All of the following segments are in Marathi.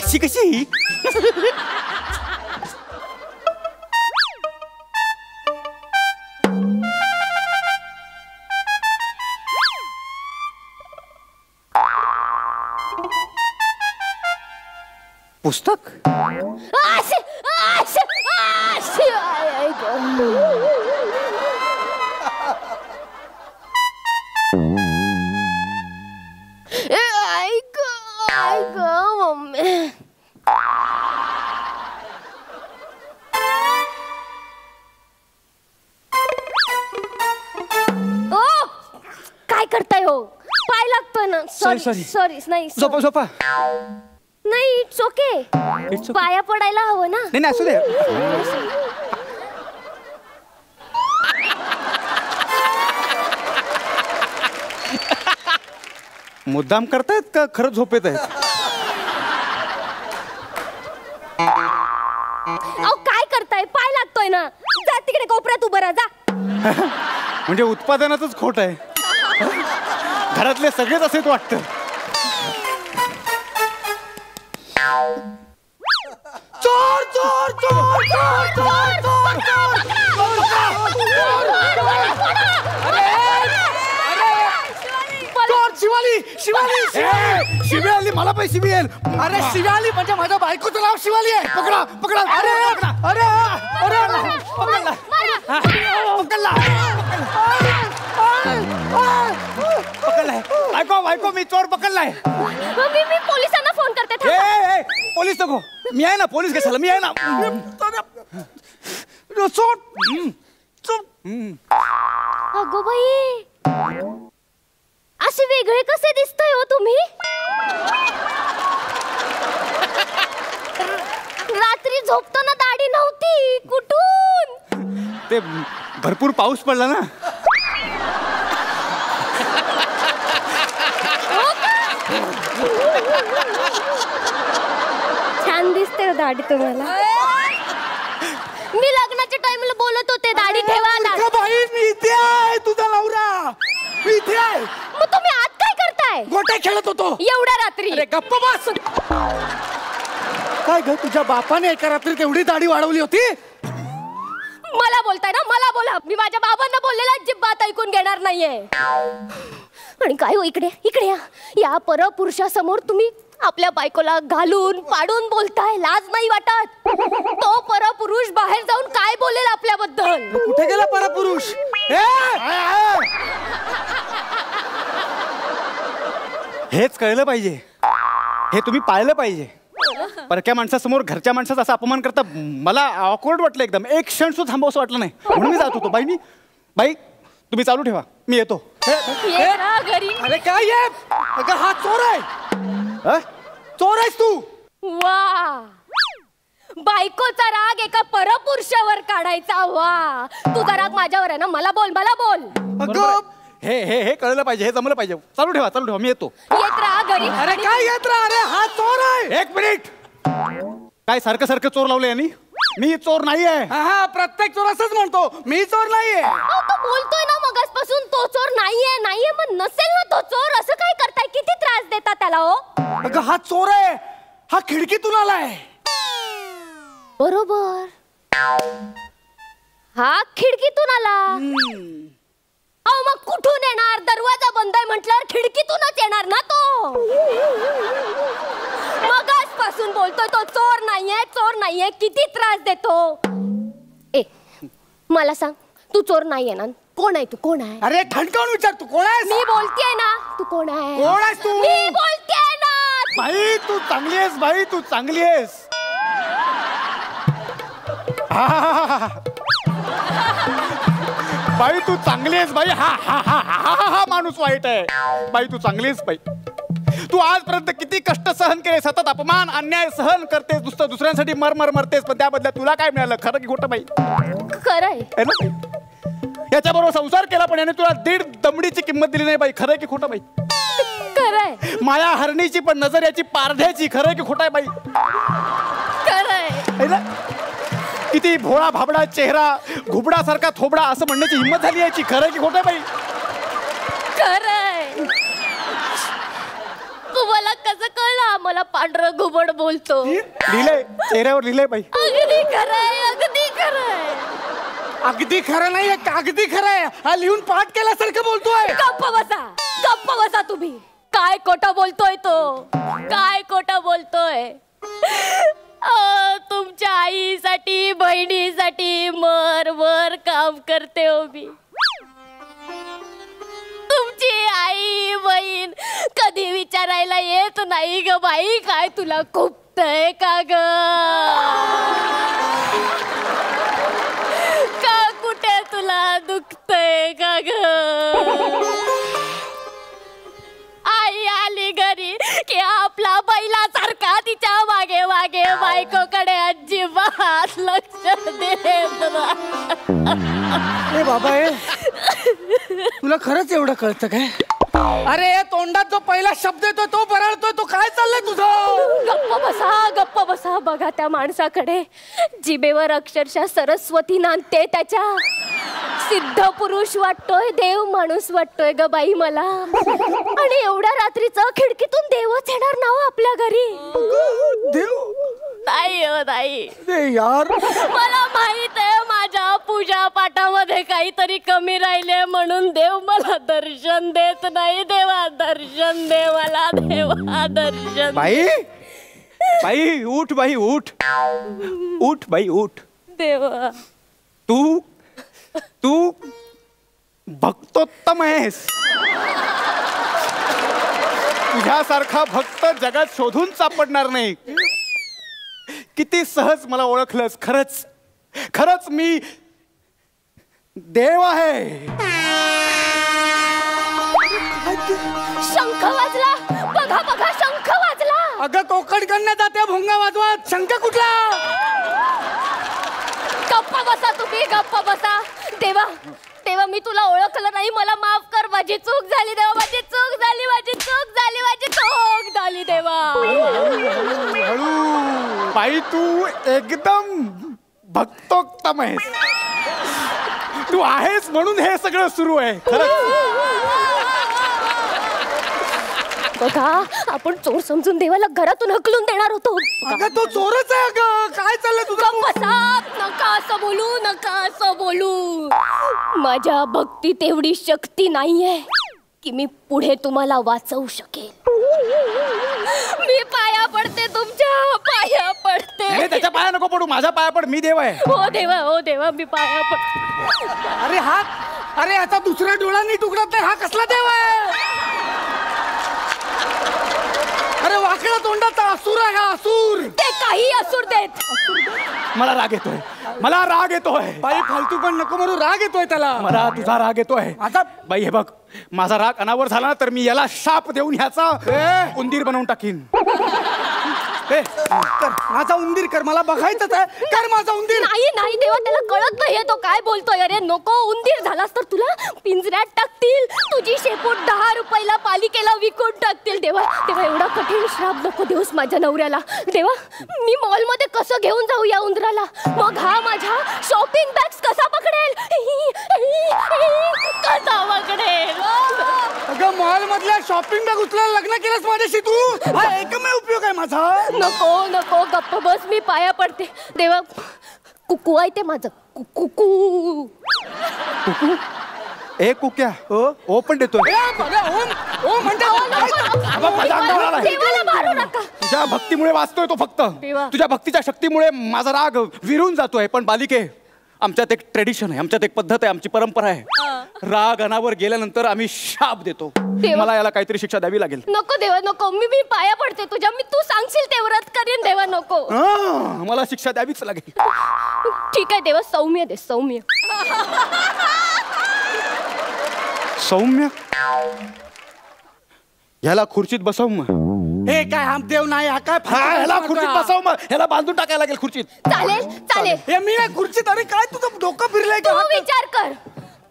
अशी कशी? पुस्तक? मम्मी काय करताय हो? पाय लागतोय ना. Sorry sorry. नाही झोपा झोपा. नाही इट्स ओके. पाया पडायला हवं ना. नाही नाही असू दे. मुद्दाम करतायत का खरंच झोपेत आहेत? अहो काय करताय? पाय लागतोय ना. जा तिकडे कोपऱ्यात उभं राहा. जा. म्हणजे उत्पादनातच खोट आहे. घरातले सगळेच असेच वाटतं. चोर चोर चोर चोर चोर चोर चोर. शिवाली शिवाली शिवाली मला पण शिवी येईल. अरे शिवाली म्हणजे माझ्या बायकोचं नाव शिवाली आहे. पकडा पकडा. अरे अरे अरे पकडला पकडला पकडलाय. बायको बायको मी चोर पकडलाय. मी पोलिसांना फोन करते. पोलीस नको. मी आहे ना. पोलीस कशाला? मी आहे ना. चोर चोर. अगो बाई असे वेगळे कसे दिसताय हो तुम्ही? रात्री झोपताना दाढी नव्हती. कुठून? ते भरपूर पाऊस पडला ना. छान दिसते दाढी तुम्हाला. मी लग्नाच्या टाइमला बोलत होते दाढी ठेवा. बाई मी इथे आहे. तुझा नवरा मी इथे आहे. मग तुम्ही आत काय करताय? गोट्या खेळत होतो एवढ्या रात्री. अरे गप्प बस. काय ग तुझ्या बापाने एका रात्रीत एवढी दाढी वाढवली होती? मला बोलताय ना. मला बोला. मी माझ्या बाबांना बोललेला अजिबात ऐकून घेणार नाहीये. आणि काय हो इकडे इकडे या. या परपुरुषासमोर तुम्ही आपल्या बायकोला घालून पाडून बोलताय. लाज नाही वाटत? तो परपुरुष बाहेर जाऊन काय बोलेल आपल्याबद्दल? कुठे गेला परपुरुष? हेच कळलं पाहिजे. हे तुम्ही पाहिलं पाहिजे. परक्या माणसासमोर घरच्या माणसाचा असा अपमान करता मला ऑकवर्ड वाटलं एकदम. एक क्षण सुद्धा थांबवसं वाटलं नाही. म्हणून मी जात होतो. बाई तुम्ही चालू ठेवा. मी येतो. घरी. अरे काय ये? अगं हा चोर आहे. चोर आहेस तू. वा बायकोचा राग एका परपुरुषावर काढायचा. वा तुझा राग माझ्यावर आहे ना. मला बोल मला बोल. अगं हे हे हे कळलं पाहिजे. हे जमलं पाहिजे. चालू ठेवा मी येतो. येत राहा घरी. अरे काय येत राहा? अरे हा चोर आहे. एक मिनिट. काय सारखं सारखं चोर लावलं यांनी? मी चोर नाही आहे. हा प्रत्येक चोर असंच म्हणतो. मी चोर नाहीये. तो बोलतोय ना मगासपासून तो चोर नाहीये नाहीये. मग नसेल ना तो चोर. असं काय करताय? किती त्रास देता त्याला हो? अगं हा चोर आहे. हा खिडकीतून आलाय. बरोबर. हा खिडकीतून आला. अहो मग कुठून येणार? दरवाजा बंद आहे म्हटल्यावर खिडकीतूनच येणार ना तो. मगासपासून बोलतोय तो चोर नाहीये. किती त्रास देतो. मला सांग तू चोर नाहीये ना? कोण आहे तू? कोण आहे? अरे ठणकावून विचार. तू कोण आहेस? मी बोलतेय ना. तू कोण आहे? कोण आहेस तू? मी बोलतेय ना. बाई तू चांगली आहेस. बाई तू चांगली आहेस. बाई तू चांगली आहेस. बाई हा हा हा हा हा माणूस वाईट आहे. बाई तू चांगली आहेस. बाई तू आजपर्यंत किती कष्ट सहन केले. सतत अपमान अन्याय सहन करतेस. दुसऱ्यांसाठी मर मरतेस. पण त्या बदल्यात तुला काय मिळालं? खरं की खोटं बाई? खरंय. याच्या बरोबर संसार केला पण याने तुला 1.5 दमडीची किंमत दिली नाही बाई. खरं की खोटं बाई? खरंय. माया हरणीची पण नजर याची पारध्याची. खरं की खोटं आहे बाई? खरंय. किती भोळा भाबडा चेहरा घुबडासारखा थोबडा असं म्हणण्याची हिंमत झाली याची. खरं की खोटं बाई? खरंय. तुम्हाला कसं कळलं आम्हाला मला पांढरं घुबड बोलतो. लिहिलंय चेहऱ्यावर लिहिलंय बाई. अगदी खरंय, अगदी खरंय. अगदी खरं नाही, अगदी खरं आहे. हा लिहून पाठ केल्यासारखं बोलतोय. गप्प बसा तुम्ही. काय खोटं बोलतोय तो, काय खोटं बोलतोय. तुमच्या आईसाठी बहिणीसाठी मर काम करते हो मी. तुमची आई बहीण कधी विचारायला येत नाही ग बाई, काय तुला खुपतंय का ग, का कुठे तुला दुखतंय का ग. आई आली घरी की आपला बैलासारखा तिच्या मागे मागे बायकोकडे अजिबात लक्ष देत ए बाबा ए, तुला खरंच एवढं कळतं काय? अरे तोंडात जो पहिला शब्द येतोय तो बरळतोय. तो काय चाललंय तुझं? गप्प बसा. बघा त्या माणसाकडे, जिभेवर अक्षरशः सरस्वती नांदते त्याच्या. सिद्ध पुरुष वाटतोय, देव माणूस वाटतोय ग बाई मला. आणि एवढ्या रात्रीचं खिडकीतून देवच येणार ना हो आपल्या घरी. देव नाही हो नाही. यार मला माहित आहे माझ्या पूजा पाठामध्ये काहीतरी कमी राहिले म्हणून देव मला दर्शन देत नाही. देवा दर्शन दे मला, देवा दर्शन. बाई बाई उठ, बाई उठ, उठ बाई उठ. देवा तू भक्तोत्तम आहेस. तुझ्यासारखा भक्त जगात शोधून सापडणार नाही. किती सहज मला ओळखलंस. खरंच मी देव आहे. शंख वाजला. बघा शंख वाजला. अगं कोकणकडनं जाते भोंगा वाजवत. शंख कुठला? गप्प बसा तुम्ही, गप्प बसा. देवा मी तुला ओळखलं नाही, मला माफ कर. माझी चूक झाली देवा, माझी चूक झाली देवा. हळू बाई, तू एकदम भक्तोत्तम आहेस. तू आहेस म्हणून हे सगळं सुरू आहे. खरंच बघा, आपण चोर समजून देवाला घरातून हकलून देणार होतो. अगं तो चोरच आहे. अगं काय चाललंय तुझं? बसा. नका असं बोलू. माझ्या भक्तीत एवढी शक्ती नाहीये की मी पुढे तुम्हाला वाचवू शकेल. मी पाया पडते, तुमच्या पाया पडते. नाही, त्याच्या पाया नको पडू, माझ्या पाया पड. मी देव आहे. हो देवा मी पाया पड. अरे आता दुसऱ्या डोळ्यांनी तुकडत नाही. हा कसला देव आहे? अरे वाकडा तोंडाचा असुर आहे. हा असुर. ते काही असुर देत. मला राग येतोय. बाई फालतू पण नको म्हणू. राग येतोय त्याला. मला तुझा राग येतोय. आता बाई हे बघ, माझा राग अनावर झाला ना तर मी याला शाप देऊन ह्याचा उंदीर बनवून टाकीन. कर माझा उंदीर कर. मला बघायचंच आहे. कर माझा उंदीर. नाही देवा, त्याला कळत नाहीये तो काय बोलतोय. अरे नको, उंदीर झालास तर तुला पिंजऱ्यात टाकतील. तुझी शेपूट 10 रुपयाला पालिकेला विकून टाकतील. देवा एवढा कठीण श्राप नको देऊस माझ्या नवऱ्याला. देवा, मी मॉल मध्ये कसं घेऊन जाऊ या उंदराला? मग हा माझ्या शॉपिंग बॅग्स कसा पकडेल? कसा पकडेल? अगं मॉल मधल्या शॉपिंग बॅग उचलायला लग्न केलंस माझ्याशी तू? हा एकमेव उपयोग आहे माझा. नको गप्प बस. मी पाया पडते. देवा, कुकू आहे ते माझं. कुकू ए कुक्या ओ पण देतोय. देवाला मारू नका. तुझ्या भक्तीमुळे वाचतोय तो फक्त. देवा. तुझ्या भक्तीच्या शक्तीमुळे माझा राग विरून जातोय. पण बालिके, आमच्यात एक ट्रेडिशन आहे, आमच्यात एक पद्धत आहे, आमची परंपरा आहे. राग अनावर गेल्यानंतर आम्ही शाप देतो. मला याला काहीतरी शिक्षा द्यावी लागेल. नको देवा नको. मी पाया पडते तुझ्या. मी तू सांगशील ते व्रत करीन. देवा नको. मला शिक्षा द्यावीच लागेल. ठीक आहे देवा, सौम्य दे. सौम्य ह्याला खुर्चीत बसव मग. हे काय हा देव नाही. हा काय ह्याला खुर्चीत बसव मग. ह्याला बांधून टाकायला लागेल खुर्चीत. चालेल. हे मी नाही खुर्चीत. अरे काय तुझं डोकं फिरलंय तू का? विचार कर.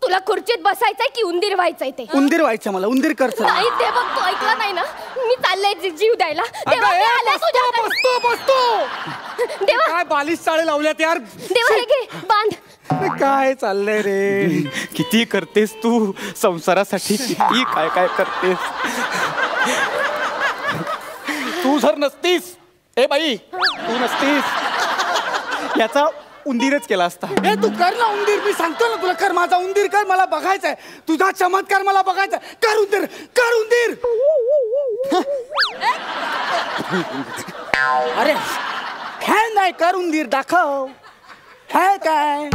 तुला खुर्चीत बसायचंय की उंदीर व्हायचंय ते? उंदीर व्हायचं मला. उंदीर कर. नाही देवा, तू ऐकला नाही ना. मी चाललंय जीव द्यायला. देवा मी आले तुझ्याकडे. बसतो. देवा काय बालिश चाळे लावल्यात यार. देवा हे घे, बांध. काय चाललंय रे? किती करतेस तू संसारासाठी. किती काय करतेस तू जर नसतीस, ए बाई तू नसतीस, याचा उंदीरच केला असता. हे तू कर ना उंदीर, मी सांगतो ना तुला, कर माझा उंदीर कर, मला बघायचंय तुझा चमत्कार, मला बघायचाय. कर उंदीर, कर उंदीर. अरे हे नाही, कर उंदीर, दाखव. हे काय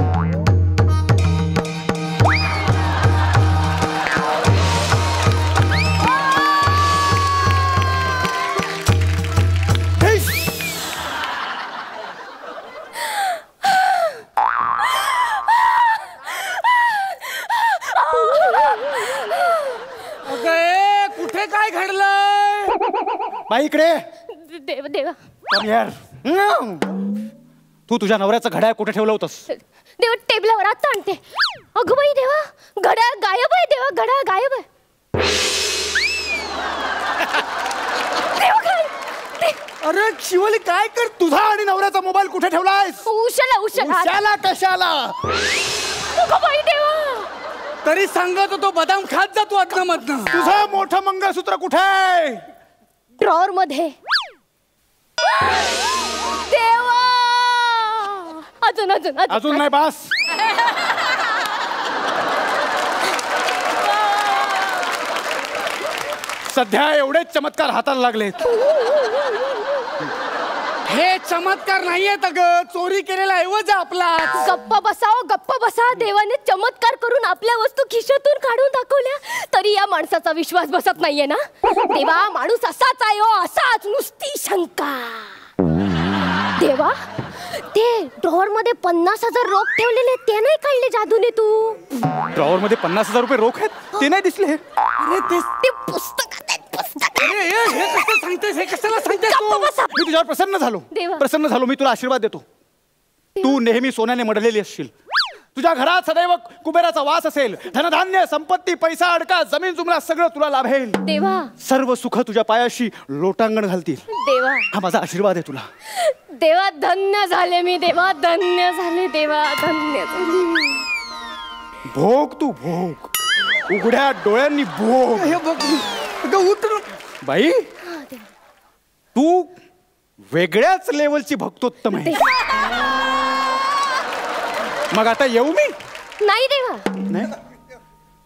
कुठे काय घडलंय? बाई इकडे देवा देवा Come here. तू तुझ्या नवऱ्याचं घड्याळ कुठे ठेवलं होतंस? देवा टेबलावर आता आणते. अगं बाई देवा, घड्याळ गायब आहे. देवा घड्याळ गायब आहे. देवा काय? अरे शिवाली काय कर, तुझा आणि नवऱ्याचा मोबाईल कुठे ठेवलायस? उशाला उशाला. उशाला कशाला? अगं बाई देवा, तरी सांगत होतो बदाम खात जा तू अदन मधन. तुझं मोठं मंगळसूत्र कुठे आहे? ड्रॉवर मध्ये. देवा अजून अजून अजून नाही बास. सध्या एवढेच चमत्कार हाताला लागलेत. हे चमत्कार नाहीयेत अगं, चोरी केलेला ऐवज आपला. गप्पा बसाव, गप्प बसा. देवाने चमत्कार करून आपल्या वस्तू खिशातून काढून दाखवल्या, तरी या माणसाचा विश्वास बसत नाहीये ना. देवा माणूस असाच आहे हो, असाच, नुसती शंका. देवा ते ड्रॉवर मध्ये 50,000 रोख ठेवलेले ते नाही काढले जादूने तू? ड्रॉवर मध्ये 50,000 रुपये रोख आहेत, ते नाही दिसले. अरे ते पुस्तकात आहेत, पुस्तकात. हे कसं सांगतेस, हे कशाला सांगतेस तू? गप्प बसा. मी तुझ्यावर प्रसन्न झालो. देवा. प्रसन्न झालो. मी तुला आशीर्वाद देतो. तू नेहमी सोन्याने मडलेली असशील. तुझ्या घरात सदैव कुबेराचा वास असेल. धनधान्य, संपत्ती, पैसा, अडका, जमीन जुमला सगळं तुला लाभेल. देवा सर्व सुख तुझ्या पायाशी लोटांगण घालतील. देवा हा माझा आशीर्वाद आहे तुला. देवा धन्य झाले मी. देवा धन्य झाले. देवा धन्य झाले. भोग तू भोग, उघड्या डोळ्यांनी भोग. हे बघ अगं उतर. बाई तू वेगळ्याच लेवलची भक्तोत्तम आहे. मग आता येऊ मी? नाही देवा, नाही.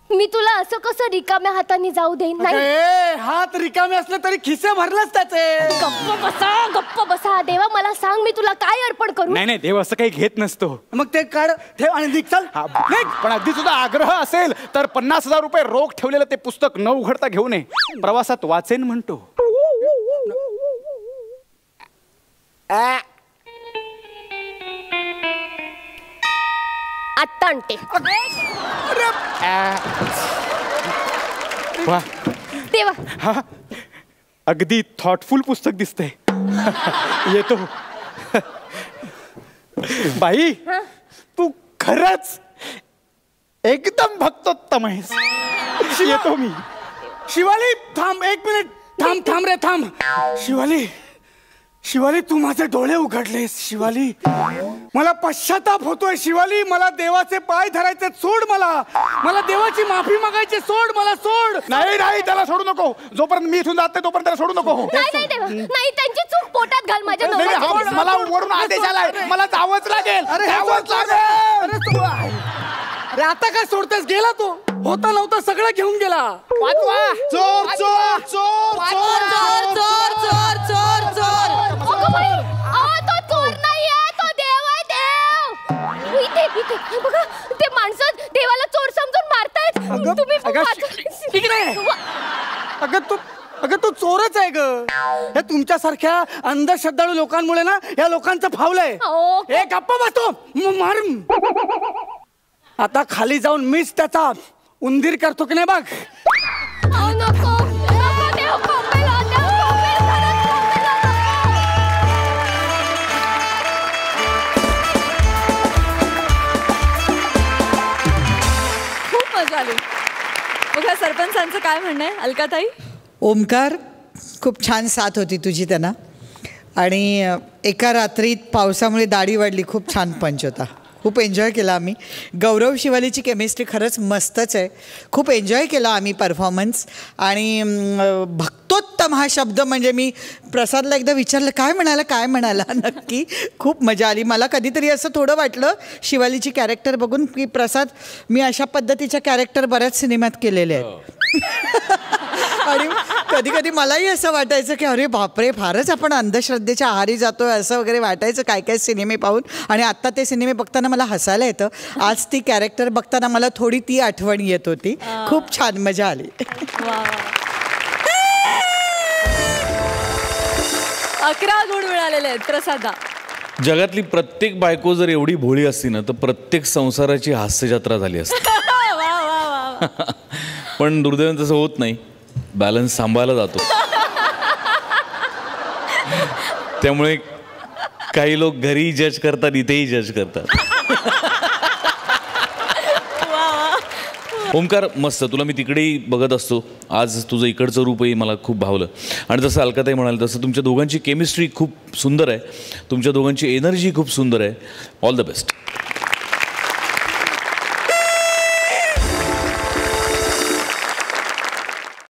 मी तुला असं कसं रिकाम्या हाताने जाऊ देईन? नाही. हात रिकामे असले तरी खिसे भरलेच त्याचे. गप्प बसा, गप्प बसा. देवा मला सांग, मी तुला काय अर्पण करू? नाही नाही, देव असं काही घेत नसतो. मग ते काढ, ठेव आणि निघ, चल. नाही, पण अगदी तुझा आग्रह असेल तर 50,000 रुपये रोख ठेवलेलं ते पुस्तक न उघडता घेऊ नये. प्रवासात वाचेन म्हणतो. आत्ता आणते. वा, देवा हा अगदी थॉटफुल पुस्तक दिसतंय. येतो. बाई तू खरंच एकदम भक्तोत्तम आहेस. येतो मी. शिवाली थांब, एक मिनिट थांब, थांब रे थांब. शिवाली, शिवाली तू माझे डोळे उघडलेस. शिवाली मला पश्चाताप होतोय. शिवाली मला देवाचे पाय धरायचे सोड. मला देवाची माफी मागायची सोड. मला सोड. नाही नाही, त्याला सोडू नको. जोपर्यंत मी इथून जात नाही तोपर्यंत त्याला सोडू नको. नाही नाही देवा, नाही, त्यांची चूक पोटात घाल माझ्या नाही, नाही, नवऱ्याच्या. मला वरून आदेश आलाय. मला जावंच लागेल. जावंच लागेल. अरे आता काय सोडतेस? गेला तो. होता नव्हता सगळं घेऊन गेला. वाचवा. चोर चोर चोर चोर चोर चोर चोर चोर. अगं बाई, अहो, तो चोर नाहीये, तो देव आहे. देव इथे बघा, ते माणसं देवाला चोर समजून मारतायत. तुम्ही अगं तू चोरच आहे ग. हे तुमच्यासारख्या अंधश्रद्धाळू लोकांमुळे ना या लोकांचं फावलंय. अहो, हे गप्पा बसतो. मार. आता खाली जाऊन मीच त्याचा उंदीर करतो की नाही बघ. अहो, नको नको, देव कोंबेल, देव कोंबेल, खरंच कोंबेल. खूप मजा आली. बघा सरपंचांचं काय म्हणणं आहे अलकाताई? ओमकार, खूप छान साथ होती तुझी त्यांना. आणि एका रात्रीत पावसामुळे दाढी वाढली. खूप छान पंच होता. खूप एन्जॉय केला आम्ही. गौरव शिवालीची केमिस्ट्री खरंच मस्तच आहे. खूप एन्जॉय केला आम्ही परफॉर्मन्स. आणि भक्तोत्तम पुरुषोत्तम हा शब्द म्हणजे मी प्रसादला एकदा विचारलं काय म्हणाला नक्की. खूप मजा आली. मला कधीतरी असं थोडं वाटलं शिवालीची कॅरेक्टर बघून की प्रसाद मी अशा पद्धतीच्या कॅरेक्टर बऱ्याच सिनेमात केलेले आहेत. आणि कधी कधी मलाही असं वाटायचं की अरे बापरे फारच आपण अंधश्रद्धेच्या आहारी जातोय असं वगैरे वाटायचं काय काय सिनेमे पाहून. आणि आत्ता ते सिनेमे बघताना मला हसायला येतं. आज ती कॅरेक्टर बघताना मला थोडी ती आठवण येत होती. खूप छान मजा आली. 11 गुण मिळालेले आहेत प्रसादा. जगातली प्रत्येक बायको जर एवढी भोळी असती ना तर प्रत्येक संसाराची हास्यजत्रा झाली असती. पण दुर्दैवाने तसं होत नाही. बॅलन्स सांभाळला जातो. त्यामुळे काही लोक घरी जज करतात, इथेही जज करतात. ओमकार मस्त. तुला मी तिकडेही बघत असतो. आज तुझं इकडचं रूपही मला खूप भावलं. आणि जसं अलकाताई म्हणाल तसं तुमच्या दोघांची केमिस्ट्री खूप सुंदर आहे. तुमच्या दोघांची एनर्जी खूप सुंदर आहे. All the best.